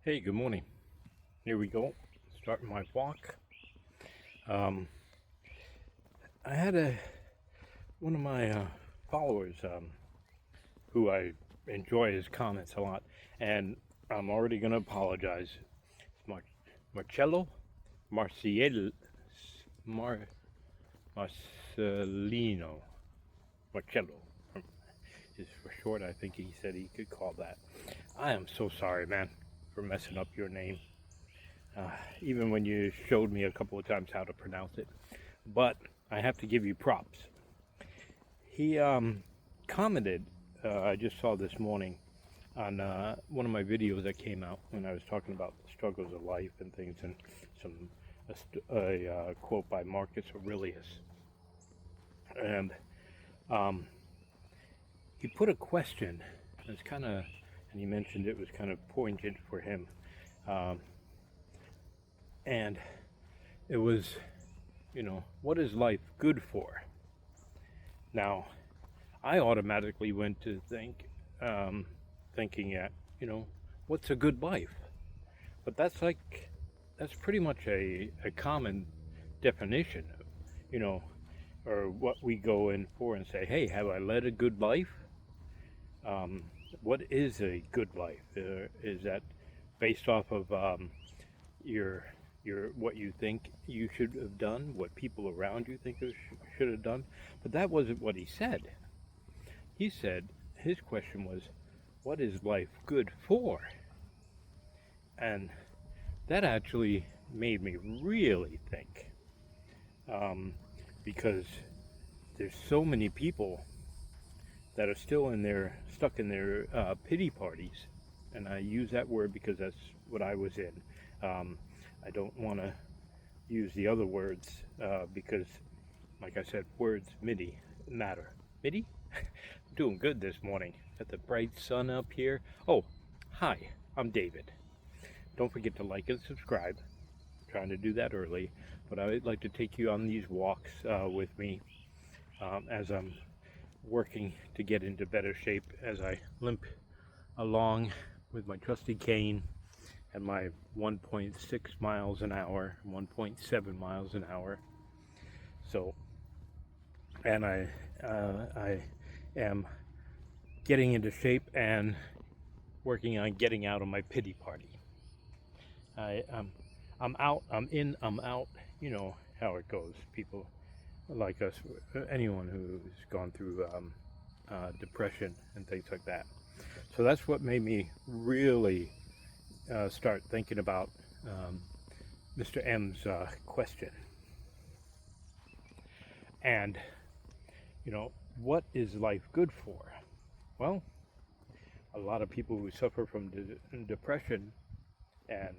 Hey, good morning. Here we go. Starting my walk. Um, I had one of my followers who I enjoy his comments a lot, and I'm already going to apologize. Mar- Marcello Marciel Mar Marcelino Marcello. Just for short, I think he said he could call that. I am so sorry, man, for messing up your name. Uh, Even when you showed me a couple of times how to pronounce it. But I have to give you props. He commented, I just saw this morning on one of my videos that came out when I was talking about the struggles of life and things, and some quote by Marcus Aurelius. And um, he put a question. It's kind of, and he mentioned it was kind of pointed for him. Um, and it was, what is life good for? Now, I automatically went to thinking at, what's a good life? But that's pretty much a common definition, you know, or what we go in for and say, hey, have I led a good life? Um, what is a good life? Is that based off of your what you think you should have done, what people around you think you should have done? But that wasn't what he said. He said his question was, what is life good for? And that actually made me really think, um, because there's so many people that are still stuck in their pity parties, and I use that word because that's what I was in. I don't want to use the other words because, like I said, words MIDI matter. MIDI? I'm doing good this morning. Got the bright sun up here. Oh, hi, I'm David. Don't forget to like and subscribe. I'm trying to do that early, but I would like to take you on these walks with me as I'm working to get into better shape as I limp along with my trusty cane at my 1.6 miles an hour, 1.7 miles an hour. So, and I am getting into shape and working on getting out of my pity party. I'm out, I'm in, I'm out. You know how it goes. People like us, anyone who's gone through depression and things like that. So that's what made me really start thinking about Mr. M's question. And, what is life good for? Well, a lot of people who suffer from depression and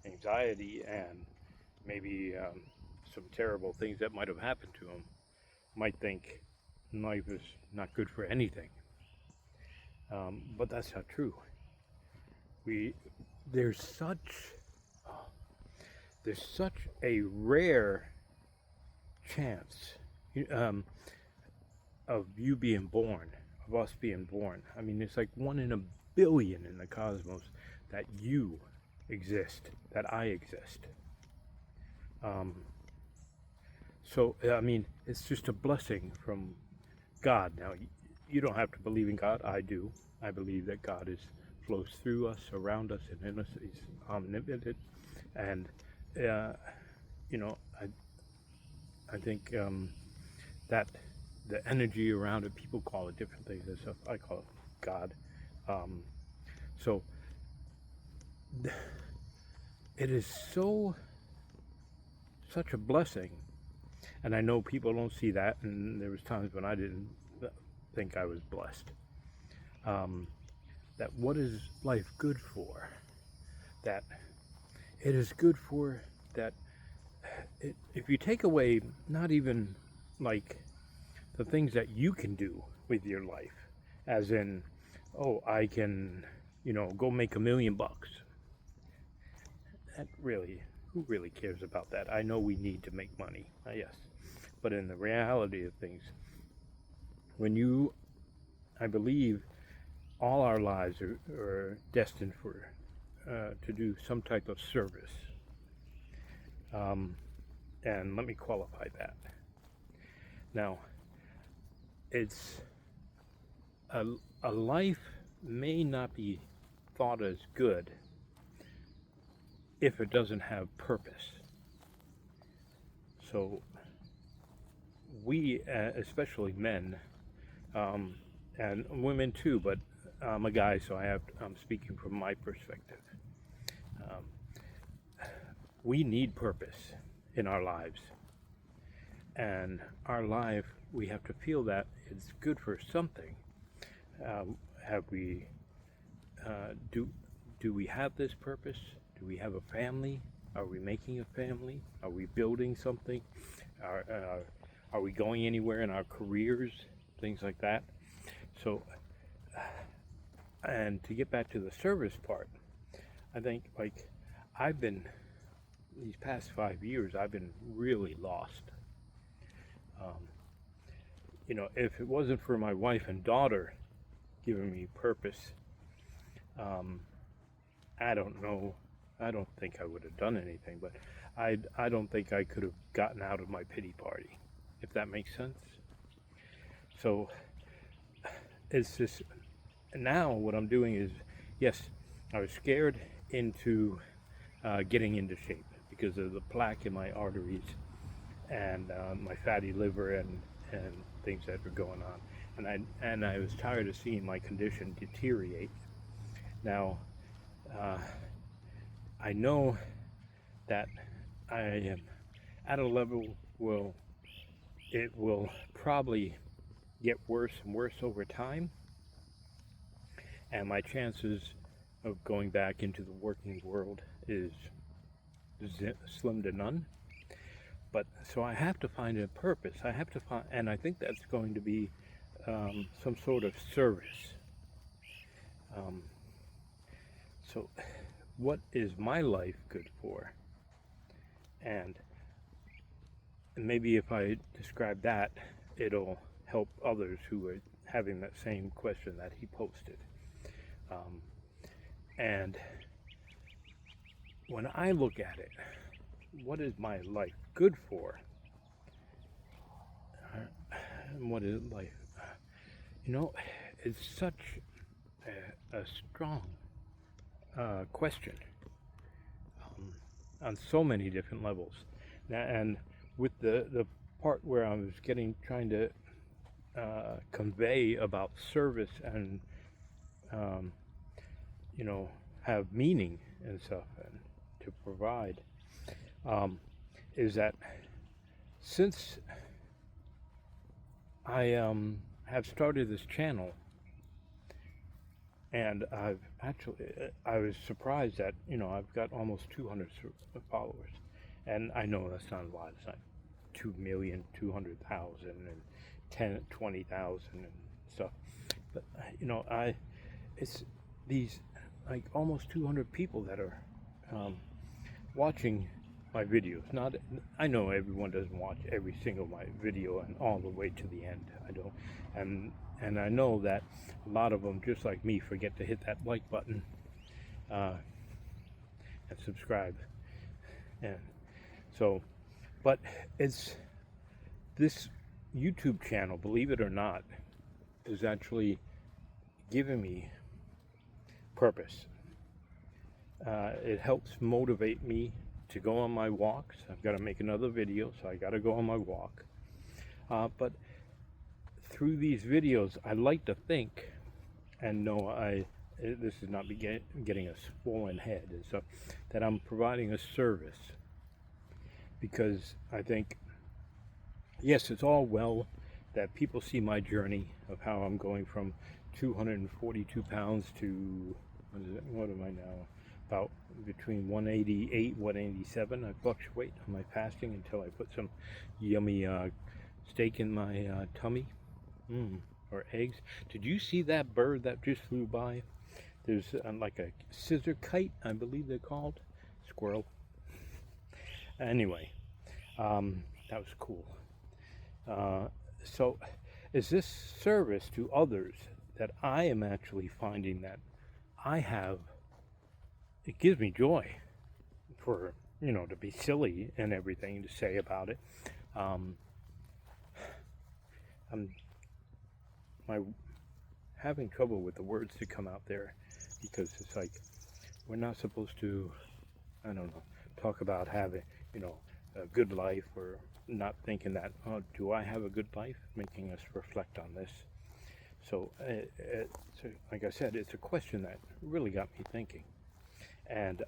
anxiety and maybe some terrible things that might have happened to them might think life is not good for anything. But that's not true. We there's such there's such a rare chance um, of you being born, of us being born. I mean, it's like 1 in a billion in the cosmos that you exist, that I exist. Um, so, I mean, it's just a blessing from God. Now, you don't have to believe in God. I do. I believe that God flows through us, around us, and in us. He's omnipotent, and uh, you know, I think that the energy around it, people call it different things and stuff. I call it God. Um, so it is such a blessing, and I know people don't see that. And there was times when I didn't think I was blessed. That what is life good for? That it is good for that. If you take away not even like the things that you can do with your life, as in, oh, I can, go make $1 million. That really, who really cares about that? I know we need to make money, yes, but in the reality of things, when I believe all our lives are destined for to do some type of service. And let me qualify that. Now, it's a life may not be thought as good if it doesn't have purpose. So we, especially men, and women too, but I'm a guy, so I'm speaking from my perspective. We need purpose in our lives, and our life, we have to feel that it's good for something. Have we do we have this purpose? Do we have a family? Are we making a family? Are we building something? Are we going anywhere in our careers? Things like that. So, and to get back to the service part, I think I've been, these past 5 years, I've been really lost. If it wasn't for my wife and daughter giving me purpose, I don't know. I don't think I would have done anything, but I don't think I could have gotten out of my pity party, if that makes sense. So it's just, now what I'm doing is, yes, I was scared into getting into shape because of the plaque in my arteries and my fatty liver and things that were going on, and I was tired of seeing my condition deteriorate. Now, I know that I am at a level where it will probably get worse and worse over time, and my chances of going back into the working world is slim to none. But so I have to find a purpose. I have to find, and I think that's going to be some sort of service. So what is my life good for? And maybe if I describe that, it'll help others who are having that same question that he posted. And when I look at it, what is my life good for? What is life? It's such a strong question on so many different levels. Now, and with the part where I was trying to convey about service and have meaning and stuff, and to provide, is that since I have started this channel, and I was surprised that I've got almost 200 followers, and I know that's not a lot. It's not 2,200,000 and 20,000 and stuff, but it's these almost 200 people that are watching my videos. Not, I know everyone doesn't watch every single my video and all the way to the end. I don't, and I know that a lot of them, just like me, forget to hit that like button and subscribe. And so, but it's this YouTube channel, believe it or not, is actually giving me purpose. It helps motivate me to go on my walks. I've got to make another video, so I got to go on my walk. But through these videos, I like to think, and no, this is not getting a swollen head, and so that I'm providing a service, because I think, yes, it's all well that people see my journey of how I'm going from 242 pounds to, what am I now? About between 188, 187. I fluctuate on my fasting until I put some yummy steak in my tummy, or eggs. Did you see that bird that just flew by? There's like a scissor kite, I believe they're called. Squirrel. Anyway, that was cool. So is this service to others that I am actually finding that I have it gives me joy for, to be silly and everything to say about it. Um, I'm my having trouble with the words to come out there because it's like we're not supposed to, I don't know, talk about having, a good life or not thinking that, oh, do I have a good life? Making us reflect on this. So, like I said, it's a question that really got me thinking. And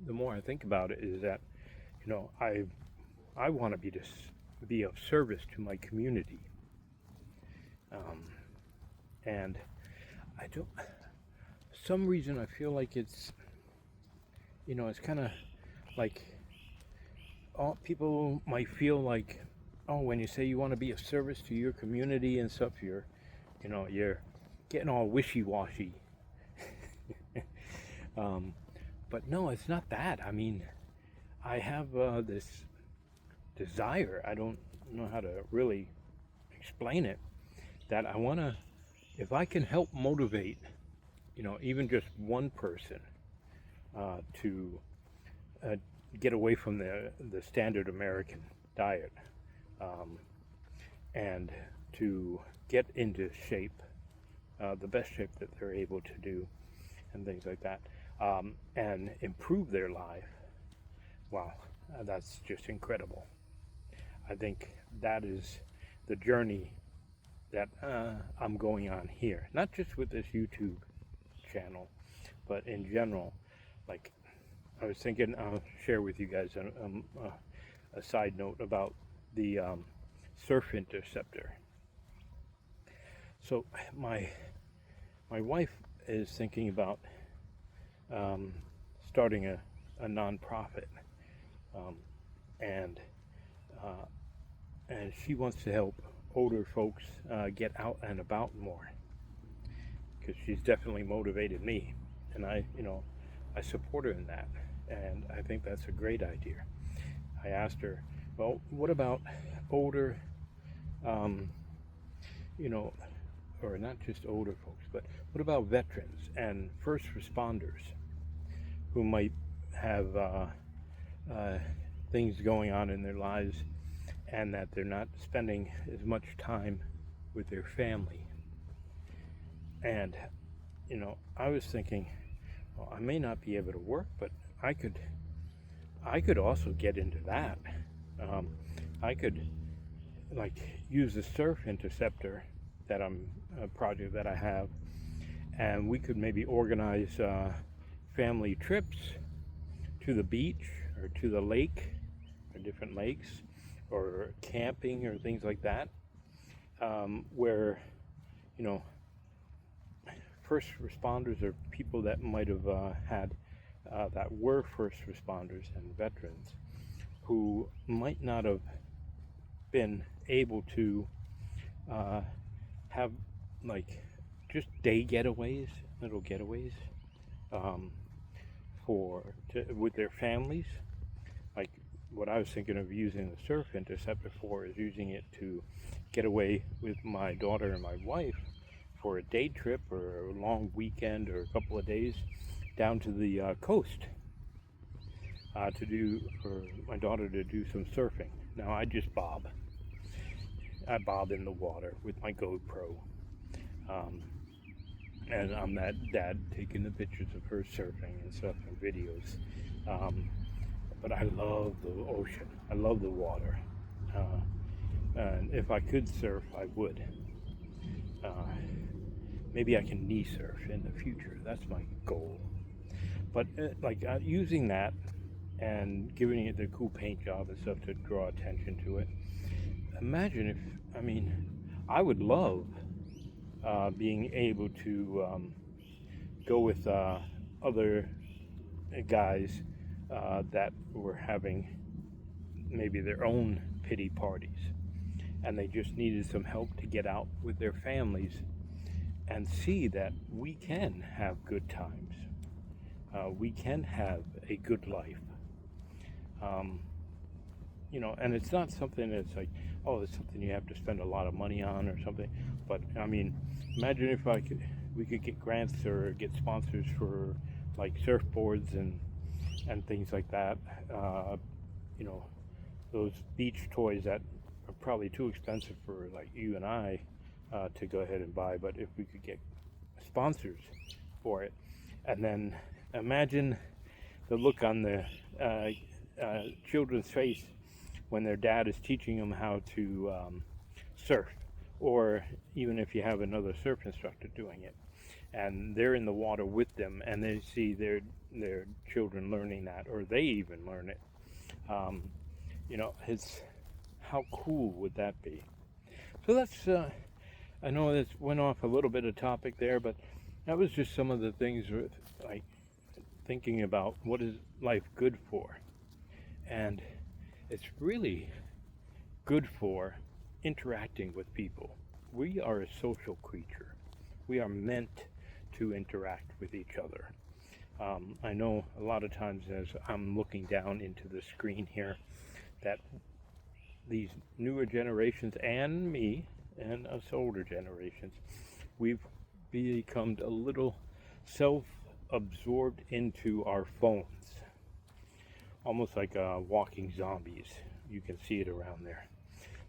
the more I think about it, is that, I want to be of service to my community. And I don't, some reason I feel like it's kind of like all people might feel like, oh, when you say you want to be of service to your community and stuff, you're getting all wishy-washy. But no, it's not that. I mean, I have this desire. I don't know how to really explain it. That I want to, if I can help motivate, even just one person to get away from the standard American diet and to get into shape, the best shape that they're able to do, and things like that, and improve their life. Wow, that's just incredible. I think that is the journey that I'm going on here, not just with this YouTube channel, but in general. Like, I was thinking, I'll share with you guys a side note about the Surf Interceptor. So my wife is thinking about starting a nonprofit, and she wants to help older folks get out and about more, because she's definitely motivated me, and I support her in that, and I think that's a great idea. I asked her, well, what about older, or not just older folks, but what about veterans and first responders who might have things going on in their lives and that they're not spending as much time with their family. And, I was thinking, well, I may not be able to work, but I could also get into that. I could use the Surf Interceptor that a project that I have, and we could maybe organize family trips to the beach or to the lake or different lakes, or camping or things like that, where first responders or people that might have that were first responders and veterans who might not have been able to have just day getaways, little getaways, with their families. Like what I was thinking of using the Surf Interceptor for is using it to get away with my daughter and my wife for a day trip or a long weekend or a couple of days down to the coast for my daughter to do some surfing. Now I just bob. I bob in the water with my GoPro. And I'm that dad taking the pictures of her surfing and stuff and videos. But I love the ocean. I love the water. And if I could surf, I would. Maybe I can knee surf in the future. That's my goal. But using that and giving it the cool paint job and stuff to draw attention to it. Imagine if, I would love being able to go with other guys that were having maybe their own pity parties, and they just needed some help to get out with their families and see that we can have good times. We can have a good life. And it's not something that's like, oh, it's something you have to spend a lot of money on or something. But imagine if we could get grants or get sponsors for like surfboards and things like that. You know, those beach toys that are probably too expensive for like you and I to go ahead and buy. But if we could get sponsors for it, and then imagine the look on the children's face when their dad is teaching them how to surf, or even if you have another surf instructor doing it, and they're in the water with them, and they see their children learning that, or they even learn it. You know, it's how cool would that be? So that's I know this went off a little bit of topic there, but that was just some of the things with like thinking about what is life good for, and it's really good for interacting with people. We are a social creature. We are meant to interact with each other. I know a lot of times as I'm looking down into the screen here that these newer generations and me and us older generations, we've become a little self-absorbed into our phones, almost like walking zombies. You can see it around there.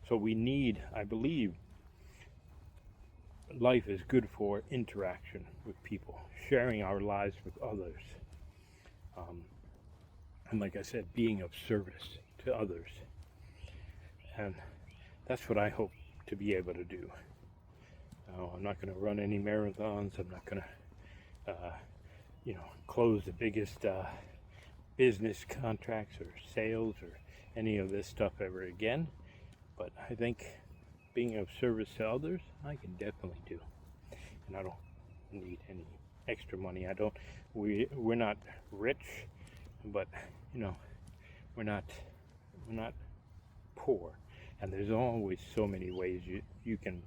So we need, I believe, life is good for interaction with people, sharing our lives with others, and like I said, being of service to others. And that's what I hope to be able to do. I'm not going to run any marathons. I'm not going to, close the biggest business contracts or sales or any of this stuff ever again. But I think being of service to others, I can definitely do. And I don't need any extra money. We're not rich, but we're not poor. And there's always so many ways you can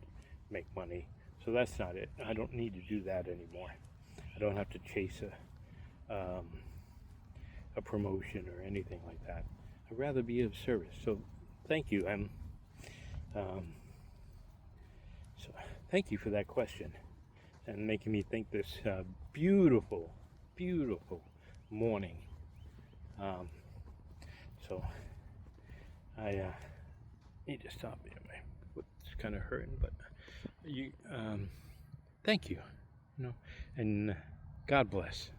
make money. So that's not it. I don't need to do that anymore. I don't have to chase a promotion or anything like that. I'd rather be of service. So thank you. So thank you for that question and making me think this beautiful, beautiful morning. So I need to stop here. My foot's kind of hurting, but thank you, and God bless.